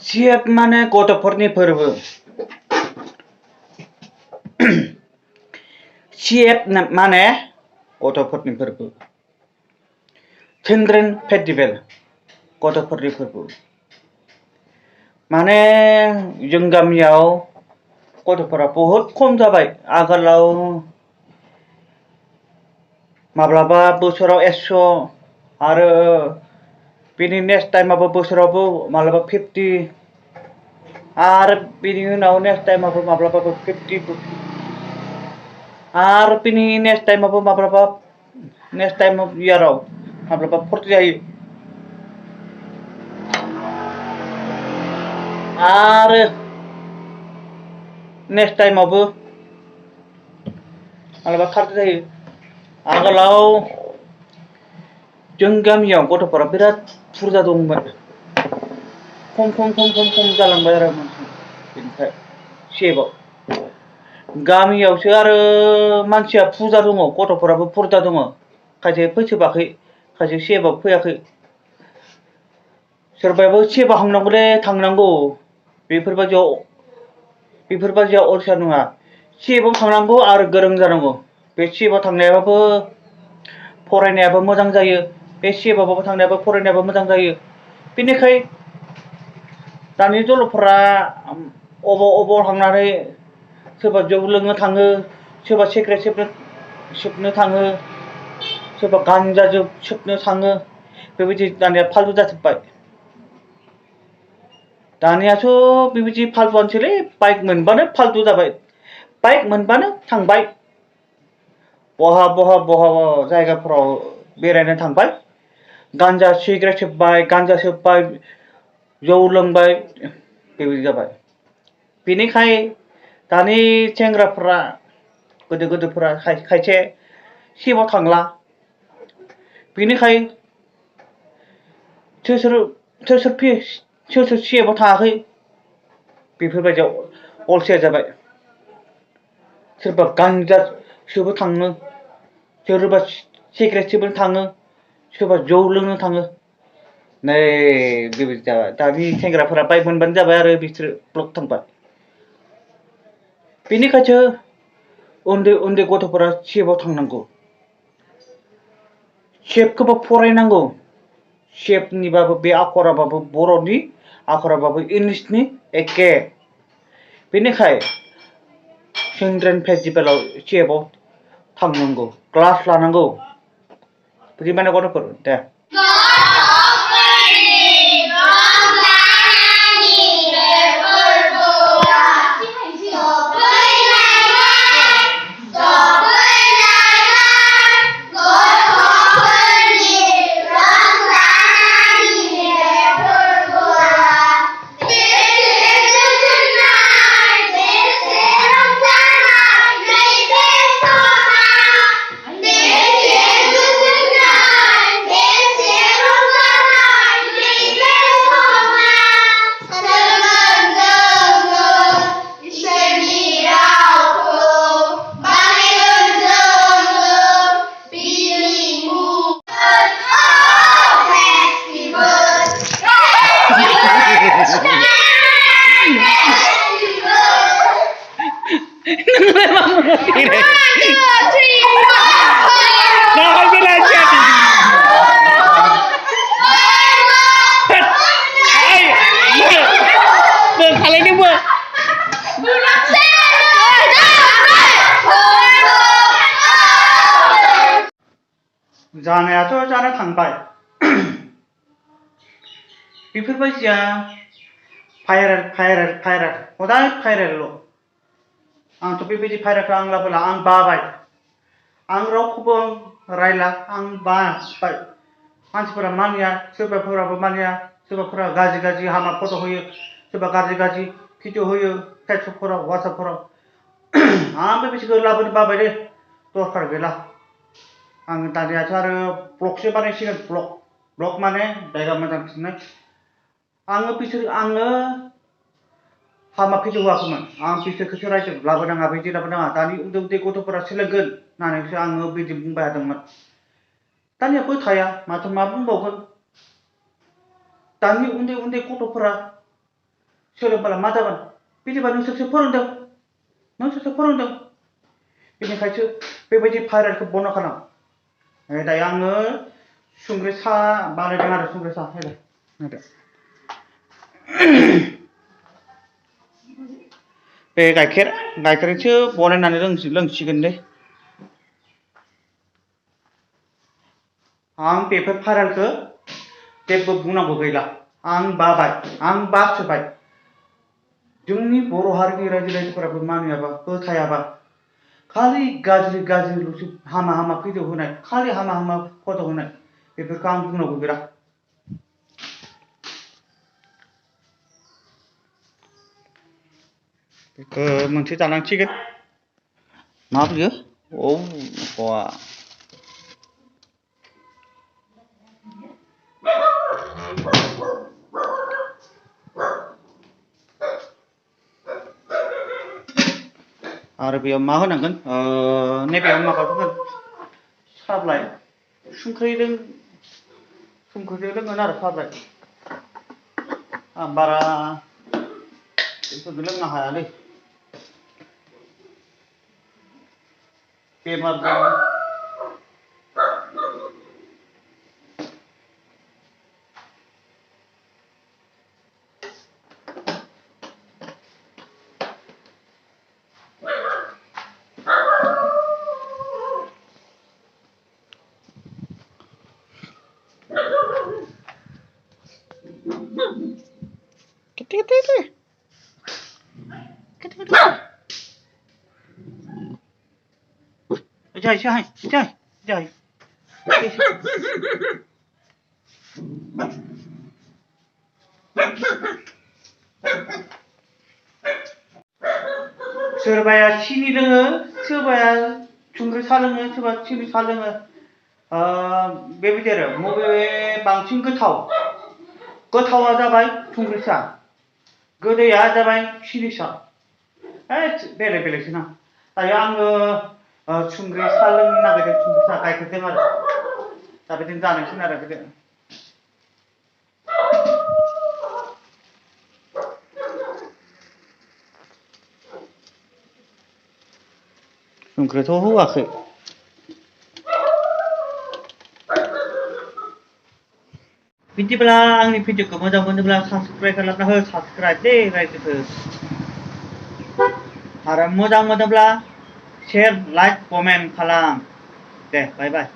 CF माने गथ'फोरनि फोरबो CF माने गथ'फोरनि फोरबो चिल्ड्रेन फेस्टिभेल गथ'फोरनि फोरबो माने जों गामियाव गथ'फोरा बहुत खम जाबाय आगोलाव माब्लाबा बोसोराव 100 आरो बिनि नेक्स्ट टाइमाबो बोसोरावबो माब्लाबा 50 आरो बिनि उनाव नेक्स्ट टाइमाबो माब्लाबाबो 50 आरो बिनि नेक्स्ट टाइमाबो माब्लाबा नेक्स्ट टाइम अफ इयाराव माब्लाबा 40 जायो आरो नेक्स्ट टाइमावबो माब्लाबा 30 जायो आगोलाव जों गामियाव गथ'फोरा बिराद बुरजा दंमोन खम जालांबाय आरो बेनिफ्राय CFआव गामियावसो आरो मानसिया बुरजा दङ गथ'फोराबो बुरजा दङ खायसे फैजोबाखै खायसे CFआव फैयाखै सोरबायाबो CFआव थांनांगौ बेफोरबायदियाव अलसिया नङा CFआव थांनांगौ आरो गोरों जानांगौ बे CFआव थांनायाबो फरायनायाबो मोजां जायो बे CFआव थांनायाबो फरायनायाबो मोजां जायो बेनिखाय दानि जलफोरा अबाव थांनानै सोरबा जौ लोंनो थाङो सोरबा सिगारेट सोबनो थाङो सोरबा गान्जा सोबनो थाङो बेबायदि दानिया फालतु जाजोब्बाय दानियाथ' बेबायदि फालतुआनोसैलै बाइक मोनबानो फालतु जाबाय बाइक मोनबानो थांबाय बहा जायगाफोराव बेरायनो थांबाय गान्जा सिगारेट सोबबाय जौ लोंबाय बेबायदि जाबाय बेनिखाय दानि सेंग्राफोरा गोदोफोरा खायसे CFआव थांला बेनिखाय सोर CFआव थाङाखै बेफोरबायदियाव अलसिया जाबाय सोरबा गान्जा सोबनो थाङो सोरबा सिगारेट सोबनो थाङो सोरबा जौ लोंनो थाङो नै बेबायदि जाबाय दानि सेंग्राफोरा बाइक मोनबानो जाबाय आरो बिसोरो ब्लक थांबाय बेनिखायसो उन्दै गथ'फोरा CFआव थांनांगौ CFखौबो फरायनांगौ CFनिबाबो बे आखराबाबो बर'नि आखराबाबो इंलिसनि एखे बेनिखाय चिल्ड्रेन फेस्टिभेलाव CFआव थांनांगौ क्लास लानांगौ बुजि मोनो गथ'फोर दे जानायाथ' जानो थांबाय बेफोरबायदिया भाइरेल हदाय भाइरेल आंथ' बेबायदि भाइरेलखौ आं लाबोला आं बाबाय आं रावखौबो रायला आं बाबाय मानसिफोरा मानिया सोरबाफोराबो मानिया सोरबाफोरा गाज्रि हामा फट' होयो सोरबा गाज्रि भिडिअ होयो फेसबुकफोराव वाट्सएपफोराव आं बेबायदिखौ लाबोनो बाबाय दे दरखार गैला आं दानियाथ' आरो ब्लगसो बानायसिगोन ब्लग माने जायगा मोजां खिन्थानाय आङो हामा भिडिअ होआखैमोन आं बिसोरखौसो रायदों लाबोनाङा बिदि लाबोनाङा दानि उन्दै गथ'फोरा सोलोंगोन होननानैसो आङो बिदि बुंबाय थादोंमोन दानिया मा बुंबावगोन दानि उन्दै गथ'फोरा सोलोंब्ला मा जागोन बिदिबा नोंसोरसो फोरोंदों बेनिखायसो बेबायदि भाइरेलखौ बन्द' खालाम दायो आङो संख्रि सा बानायदों आरो संख्रि सा नायदो बे गाइखेरसो बनायनानै लोंसिगोन दे आं बेफोर भाइरेलखौ जेबो बुंनांगौ गैला आं बासोबाय जोंनि बर' हारिनि रायजो राजाफोराबो मानियाबा फोथायाबा खालि गाज्रिल'सो हामा भिडिअ होनाय खालि हामा फट' होनाय बेफोरखौ आं बुंनांगौ गैला बेखौ मोनसे जानांसिगोन मा बियो आरो बेयाव मा होनांगोन नैबेयाव माबा होगोन साब्लाय संख्रिजों लोंगोन आरो साब्लाय आं बारा बेफोरखौ लोंनो हायालै बेमार जायो जाय सोरबाया सिनि लोङो सोरबाया संख्रि सा लोङो सोरबा सिनि सा लोङो बेबायदि आरो बबे बांसिन गोथावा जाबाय संख्रि सा गोदैया जाबाय सिनि सा बेलेगसो ना दायो आङो संख्रि सा लोंनो नागिरदों संख्रि सा गाइखेरजों आरो दा बिदिनो जानांसिगोन आरो बिदिनो संख्रिथ' होआखै बिदिब्ला आंनि भिडिअखौ मोजां मोनोब्ला साबस्क्राइब खालामना हो साबस्क्राइब दे रायजोफोर आरो मोजां मोनोब्ला शेयार लाइक कमेन्ट खालाम दे बाय